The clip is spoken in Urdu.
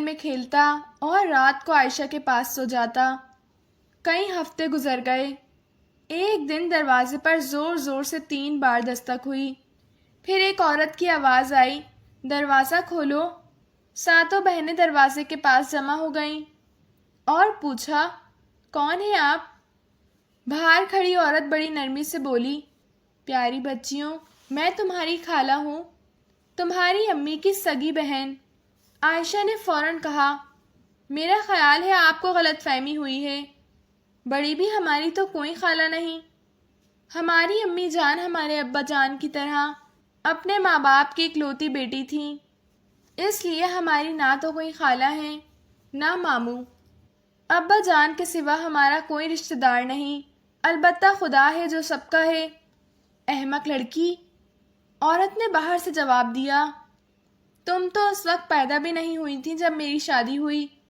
میں کھیلتا اور رات کو عائشہ کے پاس سو جاتا۔ کئی ہفتے گزر گئے۔ ایک دن دروازے پر زور زور سے 3 بار دستک ہوئی۔ پھر ایک عورت کی آواز آئی، دروازہ کھولو۔ ساتوں بہنیں دروازے کے پاس جمع ہو گئیں اور پوچھا، کون ہیں آپ؟ باہر کھڑی عورت بڑی نرمی سے بولی، پیاری بچیوں، میں تمہاری خالہ ہوں، تمہاری امی کی سگی بہن۔ عائشہ نے فوراً کہا، میرا خیال ہے آپ کو غلط فہمی ہوئی ہے، بڑی بھی ہماری تو کوئی خالہ نہیں۔ ہماری امی جان ہمارے ابا جان کی طرح اپنے ماں باپ کی اکلوتی بیٹی تھیں، اس لیے ہماری نہ تو کوئی خالہ ہیں نہ ماموں۔ ابا جان کے سوا ہمارا کوئی رشتہ دار نہیں، البتہ خدا ہے جو سب کا ہے۔ احمق لڑکی، عورت نے باہر سے جواب دیا، تم تو اس وقت پیدا بھی نہیں ہوئی تھی جب میری شادی ہوئی۔